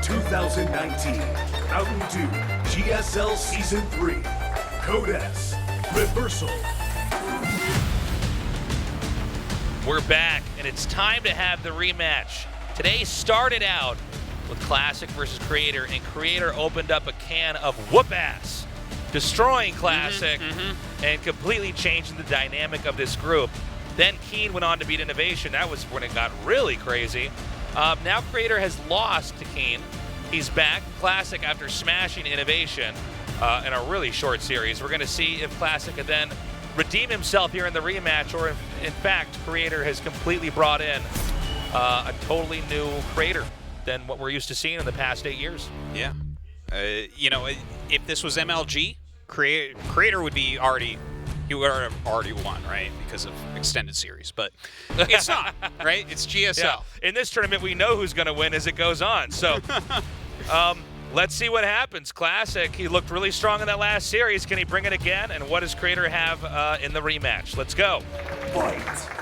2019 Mountain Dew GSL Season 3 Code S Reversal. We're back, and it's time to have the rematch. Today started out with Classic versus Creator, and Creator opened up a can of whoop-ass, destroying Classic and completely changing the dynamic of this group. Then Keen went on to beat Innovation. That was when it got really crazy. Now Creator has lost to Keen. He's back Classic after smashing Innovation in a really short series. We're going to see if Classic can then redeem himself here in the rematch, or if, in fact, Creator has completely brought in a totally new Creator than what we're used to seeing in the past 8 years. Yeah. You know, if this was MLG, Creator would be already, he would have already won, right? Because of extended series. But it's not, right? It's GSL. Yeah. In this tournament, we know who's going to win as it goes on. So let's see what happens. Classic, he looked really strong in that last series. Can he bring it again? And what does Creator have in the rematch? Let's go. Fight.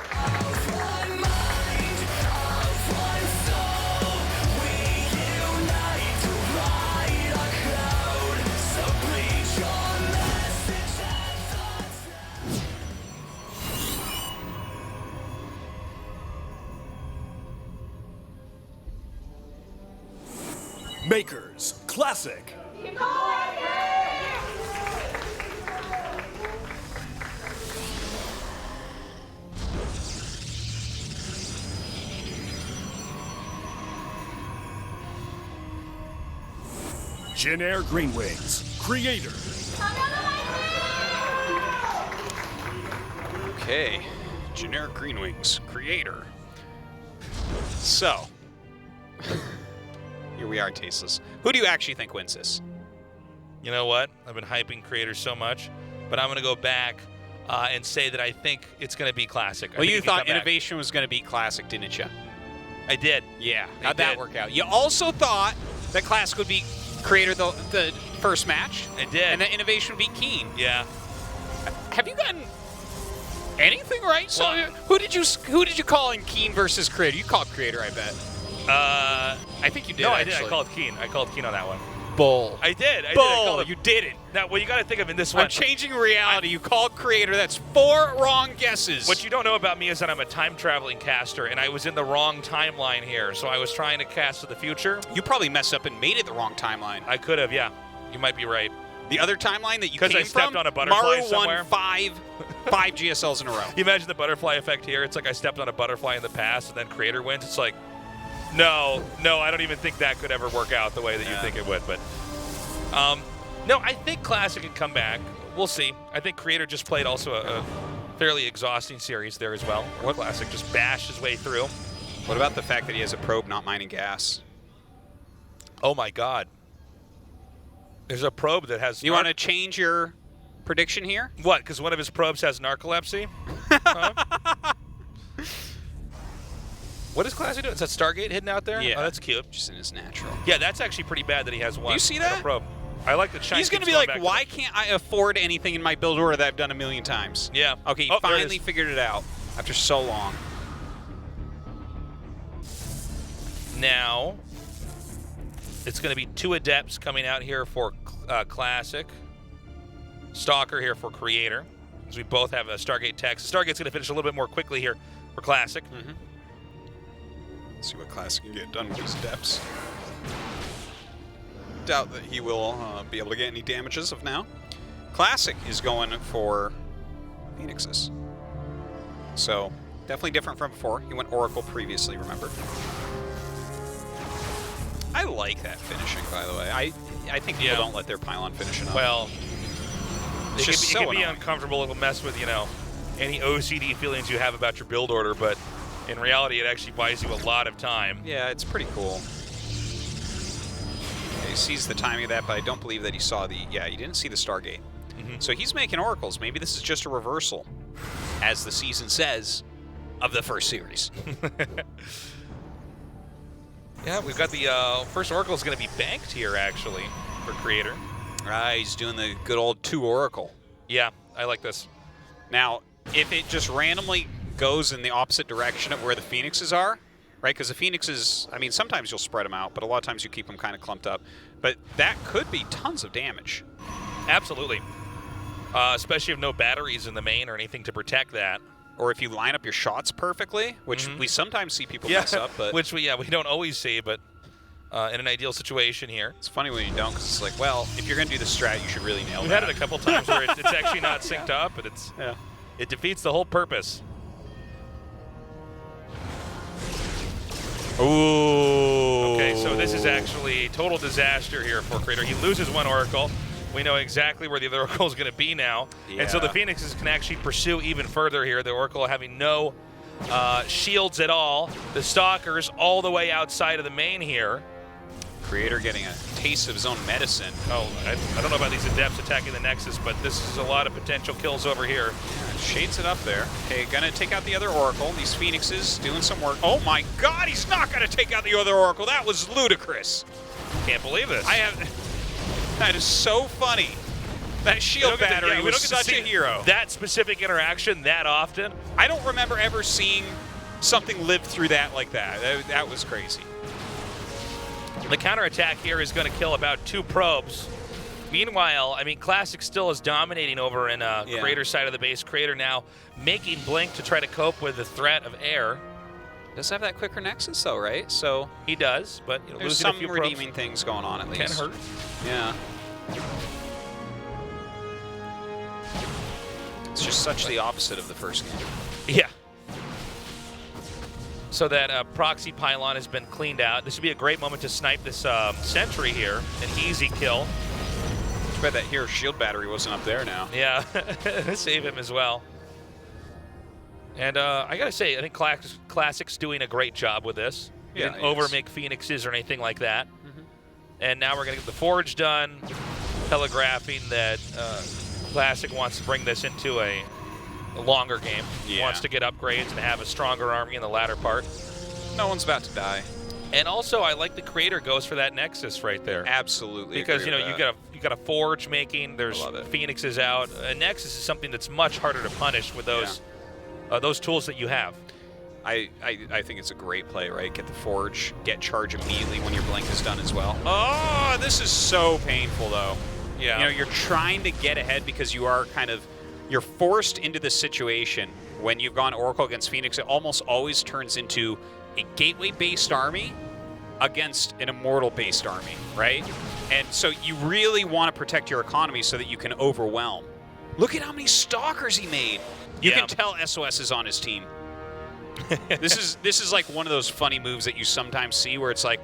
Makers Classic. Jin Green Wings Creator. Okay. Generic Green Wings Creator. So. Here we are, Tasteless. Who do you actually think wins this? You know what? I've been hyping Creator so much, but I'm going to go back and say that I think it's going to be Classic. Well, you thought Innovation was going to beat Classic, didn't you? I did. Yeah. How'd that work out? You also thought that Classic would beat Creator the first match. I did. And that Innovation would beat Keen. Yeah. Have you gotten anything right? So Well, who did you call in Keen versus Creator? You called Creator, I bet. I think you did. No, actually. I did. I called Keen. I called Keen on that one. Bull. I did. I Bull. did. You didn't. Now, well, you got to think of in this one. I'm changing reality. You called Creator. That's 4 wrong guesses. What you don't know about me is that I'm a time-traveling caster, and I was in the wrong timeline here, so I was trying to cast to the future. You probably messed up and made it the wrong timeline. I could have, yeah. You might be right. The other timeline that you came I stepped from, on a butterfly Maru somewhere. won five GSLs in a row. You imagine the butterfly effect here? It's like I stepped on a butterfly in the past, and then Creator wins. It's like, no, I don't even think that could ever work out the way that you think it would. But no, I think Classic can come back. We'll see. I think Creator just played also a fairly exhausting series there as well. Or Classic just bashed his way through. What about the fact that he has a probe not mining gas? Oh my God. There's a probe that has... You want to change your prediction here? What, because one of his probes has narcolepsy? Huh? What is Classic doing? Is that Stargate hidden out there? Yeah. Oh, that's cute. Just in his natural. Yeah, that's actually pretty bad that he has one. You see that? Probe. I like the shine. He's going to be like, why can't I afford anything in my build order that I've done 1,000,000 times? Yeah. Okay, he finally figured it out after so long. Now, it's going to be 2 Adepts coming out here for Classic. Stalker here for Creator, because we both have a Stargate tech. Stargate's going to finish a little bit more quickly here for Classic. Let's see what Classic can get done with his Adepts. Doubt that he will be able to get any damages of now. Classic is going for Phoenixes. So, definitely different from before. He went Oracle previously, remember? I like that finishing, by the way. I think people don't let their pylon finish enough. Well, it's it can be uncomfortable. It'll mess with, any OCD feelings you have about your build order, but in reality, it actually buys you a lot of time. Yeah, it's pretty cool. Okay, he sees the timing of that, but I don't believe that he saw the... Yeah, he didn't see the Stargate. So he's making Oracles. Maybe this is just a reversal, as the season says, of the first series. Yeah, we've got the first Oracle is going to be banked here, actually, for Creator. He's doing the good old 2 Oracle. Yeah, I like this. Now, if it just randomly goes in the opposite direction of where the Phoenixes are, right? Because the Phoenixes, I mean, sometimes you'll spread them out, but a lot of times you keep them kind of clumped up. But that could be tons of damage. Absolutely. Especially if no batteries in the main or anything to protect that. Or if you line up your shots perfectly, which we sometimes see people mess up. But which we don't always see, but in an ideal situation here. It's funny when you don't, because it's like, well, if you're going to do the strat, you should really nail We've that. had it a couple times where it's actually not synced up, and it defeats the whole purpose. Ooh. Okay, so this is actually total disaster here for Creator. He loses one Oracle. We know exactly where the other Oracle is going to be now. Yeah. And so the Phoenixes can actually pursue even further here. The Oracle having no shields at all. The Stalkers all the way outside of the main here. Creator getting a taste of his own medicine. Oh, I don't know about these Adepts attacking the Nexus, but this is a lot of potential kills over here. Yeah, shades it up there. Okay, gonna take out the other Oracle. These Phoenixes doing some work. Oh my God, he's not gonna take out the other Oracle. That was ludicrous. Can't believe this. That is so funny. That shield battery was such a hero. That specific interaction that often. I don't remember ever seeing something live through that like that. That was crazy. The counterattack here is going to kill about 2 probes. Meanwhile, I mean, Classic still is dominating over in Creator's side of the base. Creator now making Blink to try to cope with the threat of air. Does have that quicker Nexus though, right? So he does, but there's losing some a few redeeming things going on at least. Can hurt. Yeah. It's just such the opposite of the first game. Yeah. So that proxy pylon has been cleaned out. This would be a great moment to snipe this sentry here. An easy kill. Too bad that hero shield battery wasn't up there now. Yeah, save him as well. And I gotta say, I think Classic's doing a great job with this. He didn't over-make Phoenixes or anything like that. And now we're gonna get the Forge done, telegraphing that Classic wants to bring this into a longer game. Yeah. Wants to get upgrades and have a stronger army in the latter part. No one's about to die. And also, I like the Creator goes for that Nexus right there. Absolutely. Because you got a Forge making. There's Phoenixes out. A Nexus is something that's much harder to punish with those tools that you have. I think it's a great play, right? Get the Forge, get charge immediately when your Blink is done as well. Oh, this is so painful though. Yeah. You know, you're trying to get ahead because you are you're forced into this situation when you've gone Oracle against Phoenix. It almost always turns into a gateway-based army against an immortal-based army, right? And so you really want to protect your economy so that you can overwhelm. Look at how many Stalkers he made. You can tell SOS is on his team. This is like one of those funny moves that you sometimes see where it's like,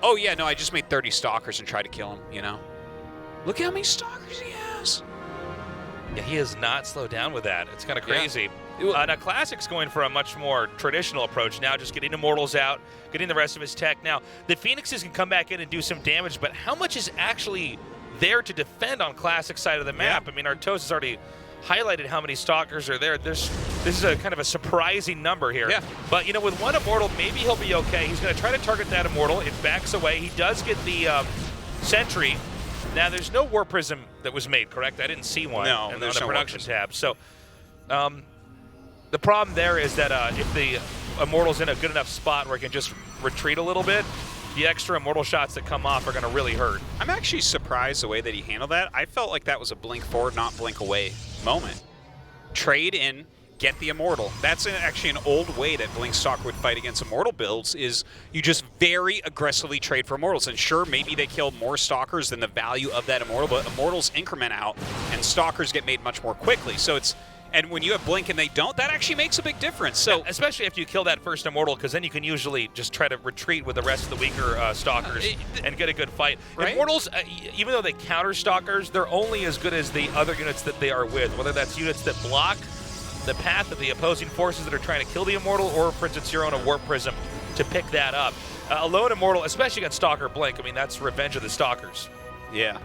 oh yeah, no, I just made 30 Stalkers and tried to kill him, you know? Look at how many Stalkers he has. Yeah, he has not slowed down with that. It's kind of crazy. Now, Classic's going for a much more traditional approach now, just getting Immortals out, getting the rest of his tech. Now, the Phoenixes can come back in and do some damage, but how much is actually there to defend on Classic's side of the map? I mean, Artos has already highlighted how many Stalkers are there. This is a kind of a surprising number here. Yeah. But, you know, with one Immortal, maybe he'll be okay. He's going to try to target that Immortal. It backs away. He does get the Sentry. Now, there's no War Prism that was made, correct? I didn't see one on the production tab. So, the problem there is that if the Immortal's in a good enough spot where it can just retreat a little bit, the extra Immortal shots that come off are going to really hurt. I'm actually surprised the way that he handled that. I felt like that was a blink forward, not blink away moment. Trade in, get the Immortal. That's actually an old way that Blink Stalker would fight against Immortal builds, is you just very aggressively trade for Immortals. And sure, maybe they kill more Stalkers than the value of that Immortal, but Immortals increment out, and Stalkers get made much more quickly. So it's, and when you have Blink and they don't, that actually makes a big difference. So especially after you kill that first Immortal, because then you can usually just try to retreat with the rest of the weaker Stalkers and get a good fight. Right? Immortals, even though they counter Stalkers, they're only as good as the other units that they are with, whether that's units that block the path of the opposing forces that are trying to kill the Immortal, or for instance your own Warp Prism to pick that up. A lone Immortal, especially against Stalker Blink, I mean, that's revenge of the Stalkers. Yeah.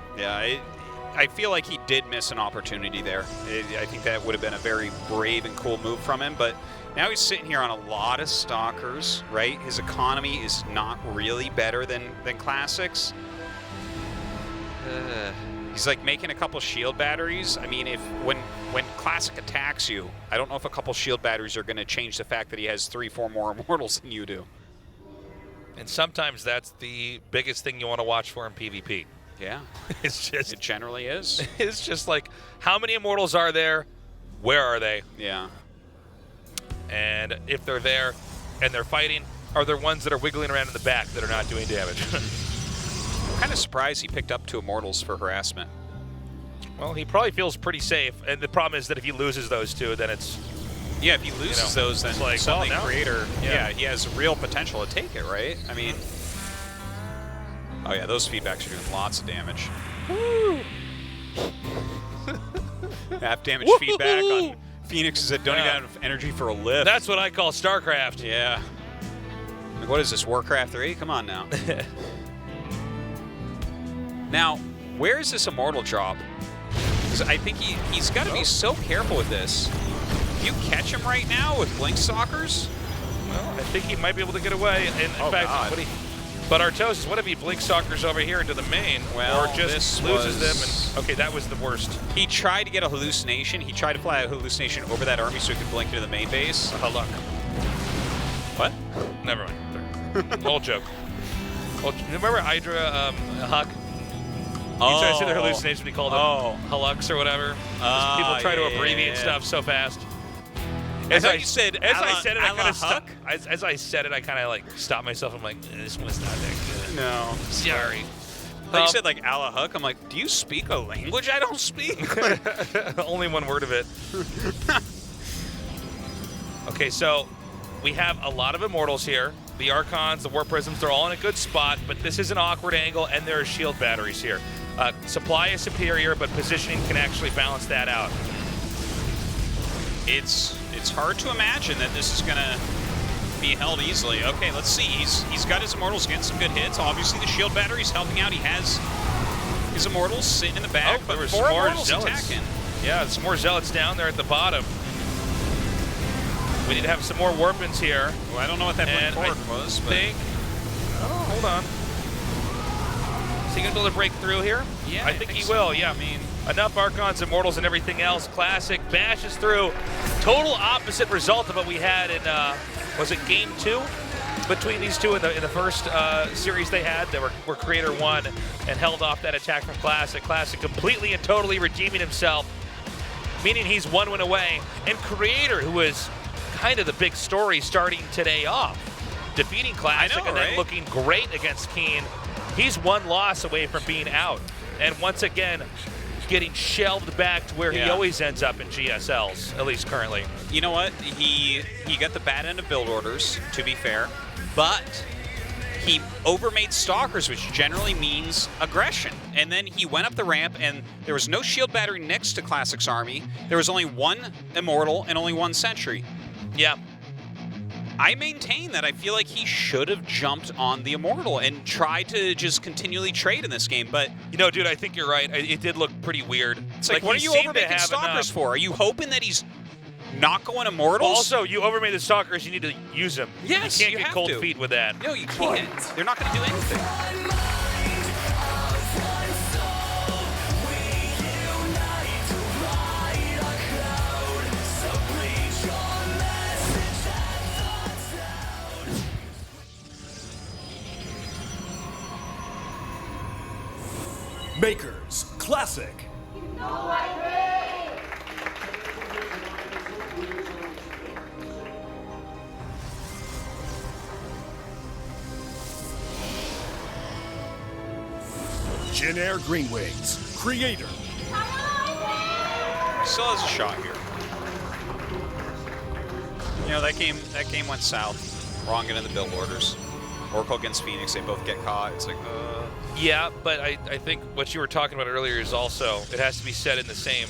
I feel like he did miss an opportunity there. I think that would have been a very brave and cool move from him, but now he's sitting here on a lot of Stalkers, right? His economy is not really better than Classic's. He's like making a couple shield batteries. I mean, when Classic attacks you, I don't know if a couple shield batteries are going to change the fact that he has 3-4 more Immortals than you do. And sometimes that's the biggest thing you want to watch for in PvP. Yeah. It's just It generally is. It's just like, how many immortals are there? Where are they? Yeah. And if they're there and they're fighting, are there ones that are wiggling around in the back that are not doing damage? I'm kind of surprised he picked up 2 immortals for harassment. Well, he probably feels pretty safe. And the problem is that if he loses those 2, then it's... Yeah, if he loses those, then it's like, suddenly well, now- Creator, Yeah. he has real potential to take it, right? I mean, oh yeah, those feedbacks are doing lots of damage. Half damage feedback on Phoenixes that don't even have enough energy for a lift. That's what I call StarCraft. Yeah. Like, what is this, Warcraft 3? Come on now. Now, where is this immortal drop? Because I think he's got to be so careful with this. If you catch him right now with Blink Stalkers? Well, I think he might be able to get away. And in Oh, fact, God. but Artosis, what if he blink stalkers over here into the main, Well, or just this loses was- them? And okay, that was the worst. He tried to get a hallucination. He tried to fly a hallucination over that army so he could blink to the main base. Luck. What? Never mind. Old joke. Remember Hydra Huck? He tried to say the hallucination. We called them Hulux or whatever. People try to abbreviate stuff so fast. As I said, as I said it, I a la kind of Huck? as I said it, I kind of like stopped myself. I'm like, this one's not that good. No. Sorry. You said like a la Huck. I'm like, do you speak a language I don't speak? Only one word of it. Okay, so we have a lot of immortals here. The Archons, the War Prisms, they're all in a good spot, but this is an awkward angle, and there are shield batteries here. Supply is superior, but positioning can actually balance that out. It's hard to imagine that this is gonna be held easily. Okay, let's see. He's got his immortals getting some good hits. Obviously, the shield battery's helping out. He has his immortals sitting in the back, but there was 4 more immortals zealots. attacking. Yeah, some more zealots down there at the bottom. We need to have some more warpins here. Well, I don't know what that And blink I forward was, but think. Oh, hold on. Is he gonna be able to break through here? Yeah, I think he so. will. Yeah, I mean, enough Archons, Immortals, and everything else. Classic bashes through. Total opposite result of what we had in was it Game 2 between these two in the first series they had. They were Creator won and held off that attack from Classic. Classic completely and totally redeeming himself, meaning he's 1 win away. And Creator, who was kind of the big story starting today off, defeating Classic I know, and then right? looking great against Keen. He's 1 loss away from being out. And once again, getting shelved back to where he Yeah. always ends up in GSLs, at least currently. you know what? He got the bad end of build orders, to be fair, but he overmade Stalkers, which generally means aggression. And then he went up the ramp, and there was no shield battery next to Classic's army. There was only 1 Immortal and only 1 Sentry. Yeah. I maintain that I feel like he should have jumped on the Immortal and tried to just continually trade in this game, but You know, dude, I think you're right. It did look pretty weird. it's like what are he you seemed to overmaking have Stalkers enough. for? Are you hoping that he's not going Immortals? Also, you overmade the Stalkers, you need to use them. Yes, you can't you get have cold to. feet with that. No, you can't. They're not going to do anything. Makers Classic. Jin Air Green Wings, Creator. Still has a shot here. You know, that game went south. Wrong into the build orders. Oracle against Phoenix, they both get caught. It's like, Yeah, but I think what you were talking about earlier is also, it has to be said in the same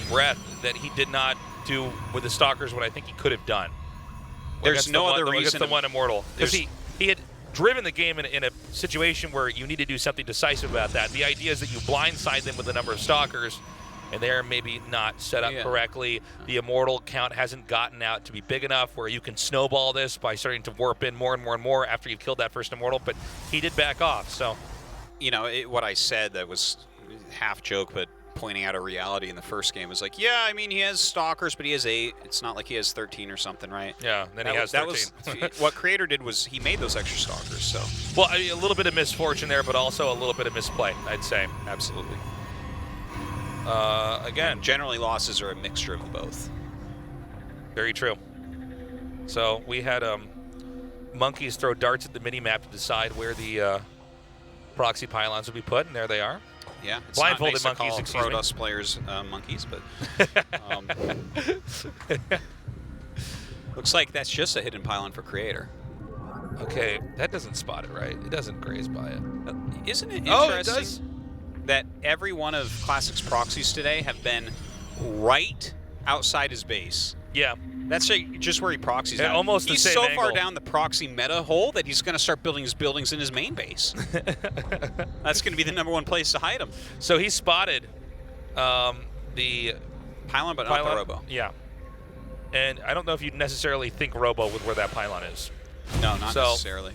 breath that he did not do with the Stalkers what I think he could have done. There's Against no the other one, against reason the one Immortal. Because there's- he had driven the game in a situation where you need to do something decisive about that. The idea is that you blindside them with the number of Stalkers, and they're maybe not set up Yeah. correctly. The Immortal count hasn't gotten out to be big enough where you can snowball this by starting to warp in more and more and more after you've killed that first Immortal, but he did back off, so. you know, what I said that was half joke, but pointing out a reality in the first game. It was like, yeah, I mean, he has Stalkers, but he has 8. It's not like he has 13 or something, right? Yeah, then he has 13. What Creator did was he made those extra Stalkers, so. Well, I mean, a little bit of misfortune there, but also a little bit of misplay, I'd say. Absolutely. Again, Generally, losses are a mixture of both. very true. So we had monkeys throw darts at the mini-map to decide where the proxy pylons would be put, and there they are. Yeah, it's Blindfolded not nice monkeys, to call excuse me. Protoss players monkeys, but looks like that's just a hidden pylon for Creator. Okay, that doesn't spot it right. It doesn't graze by it. Isn't it Oh, it interesting does. that every one of Classic's proxies today have been right outside his base? Yeah. That's just where he proxies And out. almost the he's same so angle. far down the proxy meta hole that he's going to start building his buildings in his main base. That's going to be the #1 place to hide him. So he spotted the Pylon, but pylon. not the Robo. Yeah. And I don't know if you'd necessarily think Robo with where that pylon is. No, not So- necessarily.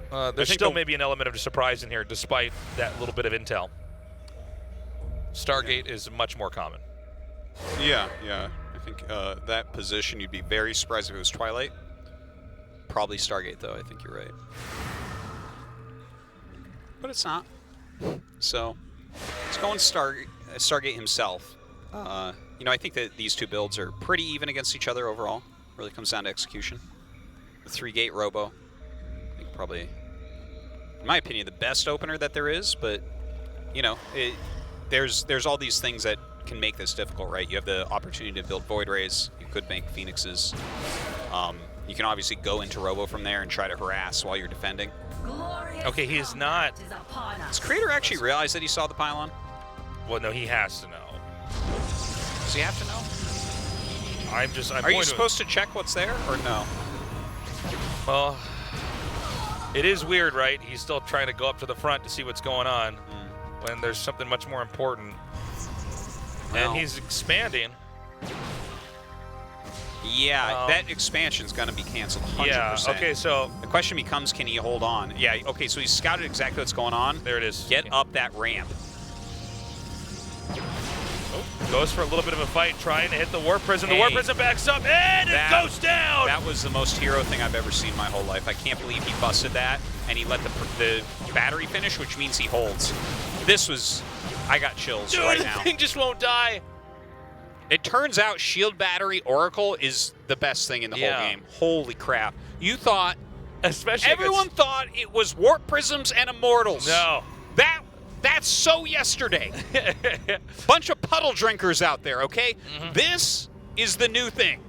There's think still the- maybe an element of surprise in here, despite that little bit of intel. Stargate is much more common. Yeah. I think that position, you'd be very surprised if it was Twilight. Probably Stargate, though. I think you're right. But it's not. So, it's going Stargate himself. You know, I think that these two builds are pretty even against each other overall. Really comes down to execution. The 3-gate Robo, I think probably, in my opinion, the best opener that there is. But, you know, there's all these things that can make this difficult, right? You have the opportunity to build Void Rays. You could make Phoenixes. You can obviously go into Robo from there and try to harass while you're defending. Okay, he is not. Does Creator actually realize that he saw the pylon? Well, no, he has to know. Does he have to know? I'm Are you supposed to check what's there or no? Well, it is weird, right? He's still trying to go up to the front to see what's going on when there's something much more important. Well. And he's expanding. Yeah, that expansion's going to be canceled 100%. Yeah, okay, so The question becomes, can he hold on? Yeah, okay, so he's scouted exactly what's going on. there it is. Get up that ramp. Oh, goes for a little bit of a fight, trying to hit the Warp Prism. The Hey, Warp Prism backs up, and it goes down! That was the most hero thing I've ever seen in my whole life. I can't believe he busted that, and he let the battery finish, which means he holds. This was... I got chills Dude, right the now. thing just won't die. It turns out Shield Battery Oracle is the best thing in the whole game. Holy crap. You thought... Especially Everyone thought it was Warp Prisms and Immortals. No. That's so yesterday. Bunch of puddle drinkers out there, okay? This is the new thing.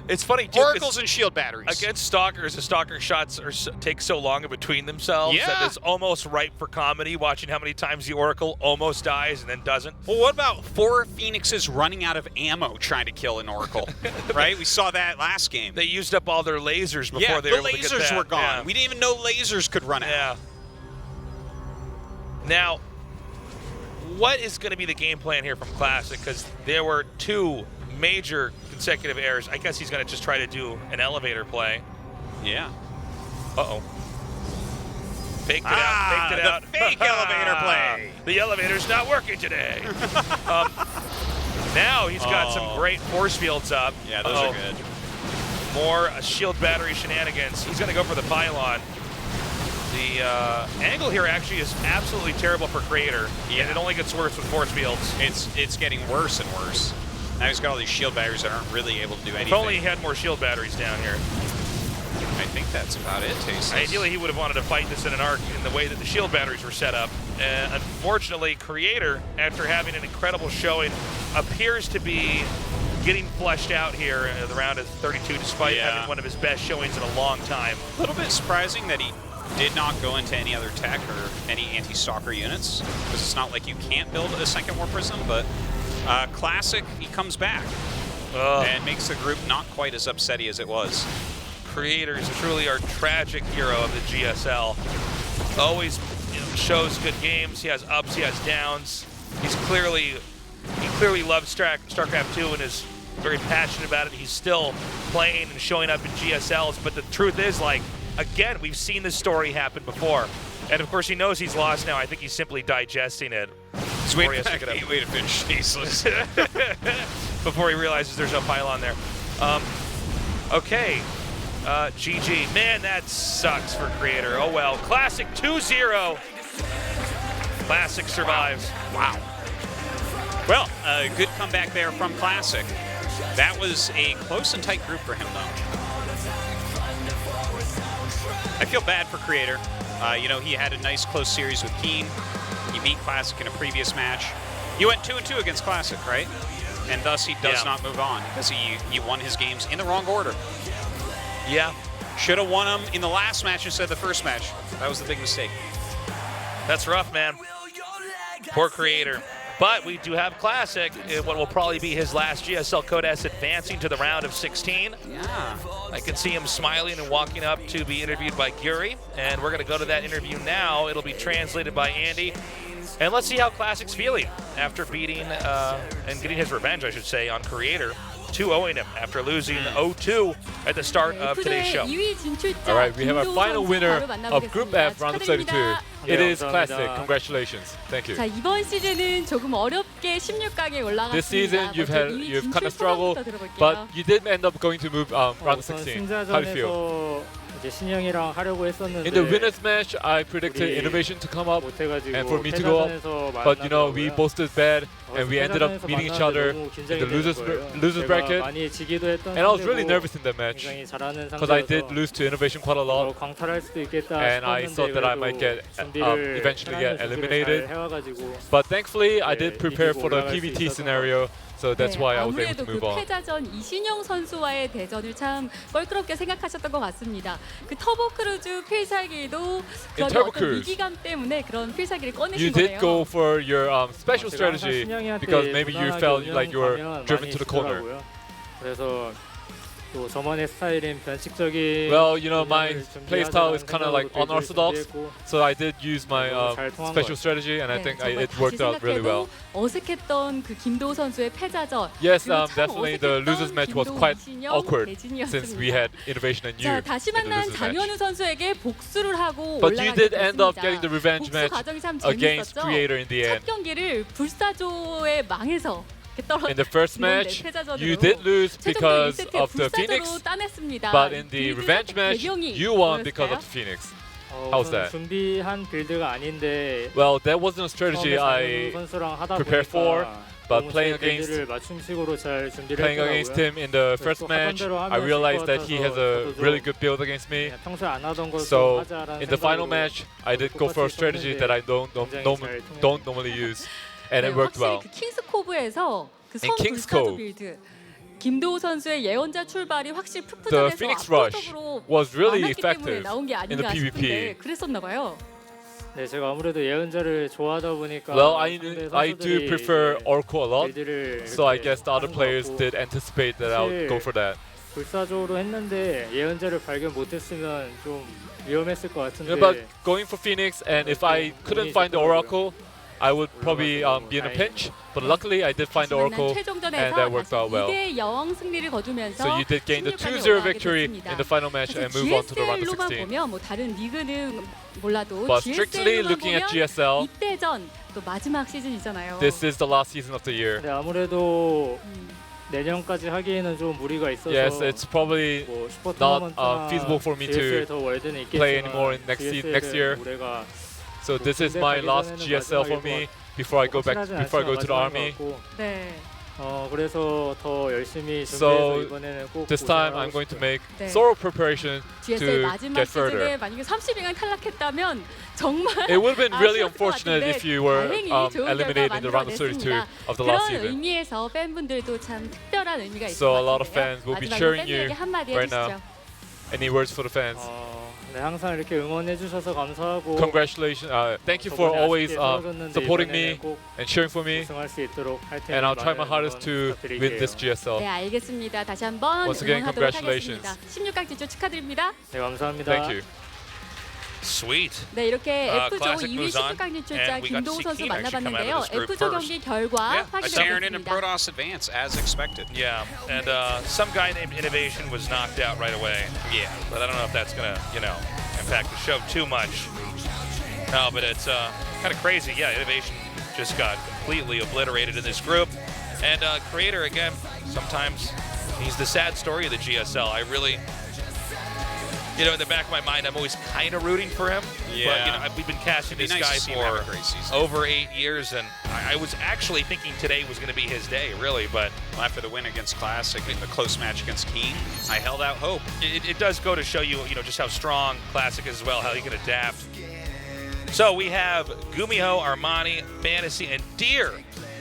It's funny, too, Oracles and shield batteries. against Stalkers, the Stalker shots take so long in between themselves that Yeah. it's almost ripe for comedy, watching how many times the Oracle almost dies and then doesn't. Well, what about 4 Phoenixes running out of ammo trying to kill an Oracle? Right? We saw that last game. They used up all their lasers before Yeah, they the were able to get lasers that. were gone. Yeah. We didn't even know lasers could run out. Yeah. Now, what is going to be the game plan here from Classic? Because there were 2 major consecutive errors. I guess he's going to just try to do an elevator play. Yeah. Uh-oh. Faked it out. Faked it the out. fake elevator play. The elevator's not working today. Now he's got some great force fields up. Yeah, those are good. More shield battery shenanigans. He's going to go for the pylon. The angle here actually is absolutely terrible for Creator, and it only gets worse with force fields. It's getting worse and worse. Now he's got all these shield batteries that aren't really able to do anything. If only he had more shield batteries down here. I think that's about it, Tasteless. Ideally, he would have wanted to fight this in an arc in the way that the shield batteries were set up. Unfortunately, Creator, after having an incredible showing, appears to be getting fleshed out here in the round of 32, despite having one of his best showings in a long time. A little bit surprising that he did not go into any other tech or any anti-stalker units, because it's not like you can't build a second War Prism, but Classic, he comes back and makes the group not quite as upsetty as it was. Creator is truly our tragic hero of the GSL. Always shows good games. He has ups, he has downs. He clearly loves StarCraft 2 and is very passionate about it. He's still playing and showing up in GSLs, but the truth is, again, we've seen this story happen before. And of course, he knows he's lost now. I think he's simply digesting it. He's before he waiting has for to that get up. gateway to finish Jesus. Before he realizes there's no pylon there. Okay. GG. Man, that sucks for Creator. Oh well. Classic 2-0. Classic survives. Wow. Well, a good comeback there from Classic. That was a close and tight group for him, though. I feel bad for Creator. You know, he had a nice close series with Keen. He beat Classic in a previous match. You went 2-2 against Classic, right? And thus he does not move on because he won his games in the wrong order. Yeah. Should have won them in the last match instead of the first match. That was the big mistake. That's rough, man. Poor Creator. But we do have Classic in what will probably be his last GSL Codes advancing to the round of 16. Yeah. I can see him smiling and walking up to be interviewed by Guri. And we're going to go to that interview now. It'll be translated by Andy. And let's see how Classic's feeling after beating and getting his revenge, I should say, on Creator. 2-0ing him after losing 0-2 at the start of today's show. All right, we have our final winner of Group F, round of 32. It is Classic. Congratulations. Thank you. 자, 이번 시즌은 조금 어렵게 16강에 올라갔습니다. This season you've kind of struggled, but you did end up going to move round of 16. How do you feel? 이제 신영이랑 하려고 했었는데 In the winners match, I predicted Innovation to come up and for me to go up, but you know we both did bad and we ended up meeting each other in the losers bracket. And I was really nervous in that match because I did lose to Innovation quite a lot, and I thought that I might eventually get eliminated. But thankfully, I did prepare for the PVT scenario. So that's why I was able to 아무래도 move 그 on. 패자전 이신영 선수와의 대전을 참 껄끄럽게 생각하셨던 것 같습니다. 그 터보 크루즈 필살기도 그런 Turbo 어떤 Cruise, 위기감 때문에 그런 필살기를 You 꺼내신 did 거네요. go for your special strategy because maybe you felt like you were driven to the corner. 그래서 또 저만의 스타일인 변칙적인 Well, you know, my playstyle is kind of like unorthodox, so I did use my special strategy, and I think it worked out really well. 어색했던 그 김도우 선수의 패자전. Yes, 그리고 참 definitely the 어색했던 losers match was 김도우, quite 이신영, awkward 대진이었습니다. since we had Innovation and you 자, 다시 in the 만난 losers match. 장현우 선수에게 복수를 하고 But you 올라가게 did end up 됐습니다. getting the revenge 복수 match 과정이 참 against 재밌었죠. Creator in the 첫 end. 경기를 불사조에 망해서 In the first match, you did lose because of the Phoenix, but in the revenge match, you won because of the Phoenix. How's that? 준비한 빌드가 아닌데 Well, that wasn't a strategy I 선수랑 하다 prepared for, 보니까 but 너무 playing 제 빌드를 맞춤식으로 잘 준비를 playing against 했더라고요. him in the first match, I realized that he has a really good build against me. 그냥 평소에 안 하던 걸 So 하자라는 in the final 생각으로 match, I did go for a strategy that I don't normally use, and it worked well. 그 킹스코브에서 그 In 선 King's 불사조 Cove, 빌드. 김도우 선수의 예언자 출발이 확실히 The 푸푸전에서 Phoenix Rush 압도적으로 was really 많았기 때문에 effective 나온 게 in the 아닌가 싶은데 PvP. 그랬었나 봐요. 네, 제가 아무래도 예언자를 좋아하다 보니까 Well, 상대 I do 선수들이 prefer 이제 Oracle a lot, 빌드를 so I 이렇게 guess the other 하는 것 players 같고 did anticipate that I would go for that. 불사조로 했는데 예언자를 발견 못했으면 좀 위험했을 것 같은데 But going for Phoenix, and if I couldn't find the Oracle, I would probably be in a pinch. But luckily, I did find the Oracle, and that worked out well. 2대0 승리를 거두면서 So you did gain the 16강에 2-0 올라가게 victory 됐습니다. in the final match and move on to the round of GSL로만 16. 보면 뭐 다른 리그는 몰라도 But strictly GSL로만 looking at 보면 GSL, 이때전 또 마지막 시즌이잖아요. this is the last season of the year. 근데 아무래도 내년까지 하기에는 좀 무리가 있어서 Yes, it's probably 뭐 슈퍼 not 토너먼트나 feasible for me GSL to 더 월드는 play 있겠지만 anymore in next year. 올해가 So this is my last GSL for me before I go to the army. 네. 그래서 더 열심히 준비해서 So 이번에는 꼭 this time I'm going to make thorough preparation GSL to 마지막 get further. 시즌에 만약에 32강 탈락했다면 정말 It would have been really 아쉬웠을 것 unfortunate 같은데 if you were 다행히 좋은 eliminated 결과 in the round of 32 만들어냈습니다. of the last 그런 season. 의미에서 팬분들도 참 특별한 의미가 있을 So 것 a lot of 같은데요. fans will be 마지막으로 cheering you 팬들에게 한마디 right now. 해주시죠. Any words for the fans? 네, 항상 이렇게 응원해 주셔서 감사하고 Congratulations! Thank you for always supporting me and cheering for me. 우승할 수 있도록 할 테니 And I'll try my 많은 hardest 응원 to win this 부탁드릴게요. GSL. 네, 알겠습니다. 다시 한번 Once again, 응원하도록 congratulations. 하겠습니다. 16강 진출 축하드립니다. 네, 감사합니다. Thank you. Sweet. 네, 이렇게 F조 Classic 2위 moves on, 16강 진출자 and we got to 김도우 see 선수 Keen actually come out 만나봤는데요. of this group F조 first. 경기 결과 Terran and 확인하겠습니다. Protoss advance as expected. Yeah, and some guy named Innovation was knocked out right away. Yeah. But I don't know if that's gonna, impact the show too much. No, but it's kind of crazy. Yeah, Innovation just got completely obliterated in this group. And Creator, again, sometimes he's the sad story of the GSL. I really, you know, in the back of my mind, I'm always kind of rooting for him. Yeah. But, you know, we've been casting this guy for over 8 years, and I was actually thinking today was going to be his day, really. But after the win against Classic and the close match against Keen, I held out hope. It does go to show you, you know, just how strong Classic is as well, how he can adapt. So we have Gumiho, Armani, Fantasy, and Deer.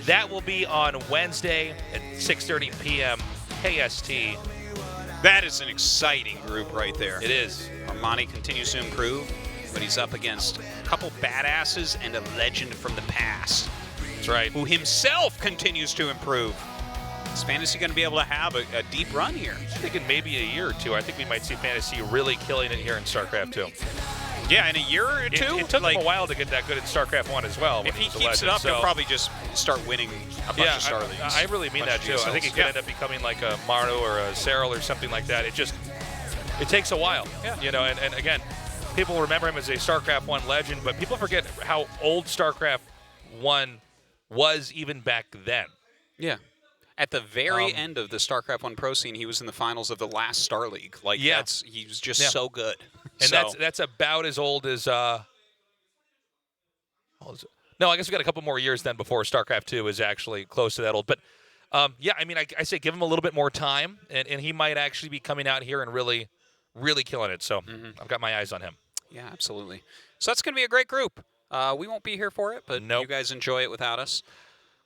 That will be on Wednesday at 6:30 p.m. KST. That is an exciting group right there. It is. Armani continues to improve, but he's up against a couple badasses and a legend from the past. That's right. Who himself continues to improve. Is Fantasy going to be able to have a deep run here? I'm thinking maybe a year or two. I think we might see Fantasy really killing it here in StarCraft 2. Yeah, in a year or two. It took him a while to get that good in StarCraft 1 as well. If he keeps it up, he'll probably just start winning a bunch of Star Leagues. I really mean that too. I think he could end up becoming like a Maru or a Cyril or something like that. It takes a while. Yeah. You know, and again, people remember him as a StarCraft 1 legend, but people forget how old StarCraft 1 was even back then. Yeah. At the very end of the StarCraft 1 pro scene, he was in the finals of the last Star League. Like, he was just so good. And that's about as old as no, I guess we got a couple more years then before StarCraft 2 is actually close to that old. But yeah, I mean, I say give him a little bit more time, and he might actually be coming out here and really, really killing it. So I've got my eyes on him. Yeah, absolutely. So that's going to be a great group. We won't be here for it, but you guys enjoy it without us.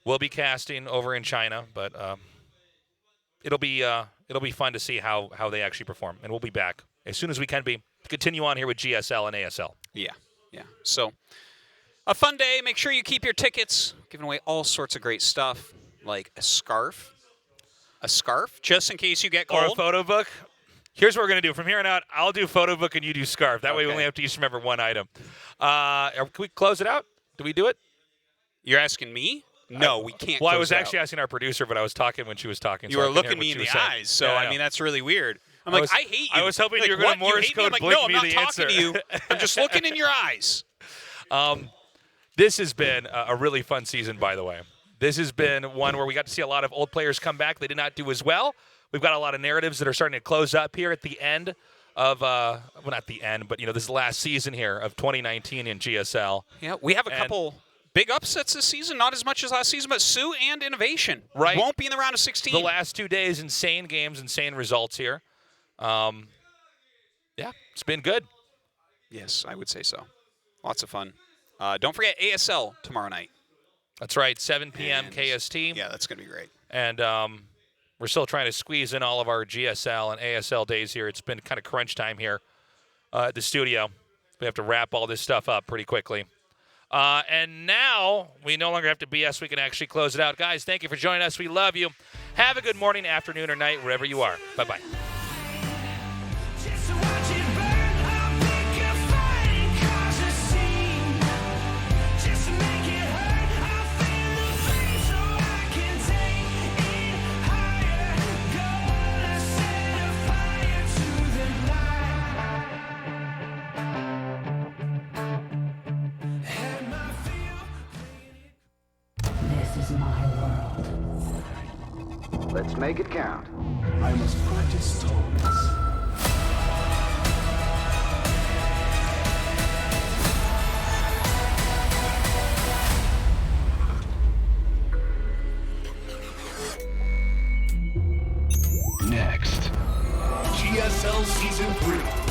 We'll be casting over in China, but it'll be fun to see how they actually perform, and we'll be back as soon as we can be to continue on here with GSL and ASL. Yeah. So a fun day. Make sure you keep your tickets. Giving away all sorts of great stuff, like a scarf, just in case you get cold. Or a photo book. Here's what we're going to do. From here on out, I'll do photo book and you do scarf. That way we only have to each remember one item. Can we close it out? Do we do it? You're asking me? No, we can't. Well, I was actually asking our producer, but I was talking when she was talking. You were looking me in the eyes, so I mean that's really weird. I'm like, I hate you. I was hoping you were going to Morse code blink me the answer. No, I'm not talking to you. I'm just looking in your eyes. This has been a really fun season, by the way. This has been one where we got to see a lot of old players come back. They did not do as well. We've got a lot of narratives that are starting to close up here at the end of, well, not the end, but, you know, this last season here of 2019 in GSL. Yeah, we have a couple big upsets this season, not as much as last season, but Sue and Innovation won't be in the round of 16. The last 2 days, insane games, insane results here. Yeah, it's been good. Yes, I would say so. Lots of fun. Don't forget ASL tomorrow night. That's right, 7 p.m. KST. Yeah, that's going to be great. And we're still trying to squeeze in all of our GSL and ASL days here. It's been kind of crunch time here at the studio. We have to wrap all this stuff up pretty quickly. And now we no longer have to BS. We can actually close it out. Guys, thank you for joining us. We love you. Have a good morning, afternoon, or night, wherever you are. Bye-bye. Let's make it count. I must practice tolerance. Next, GSL Season 3.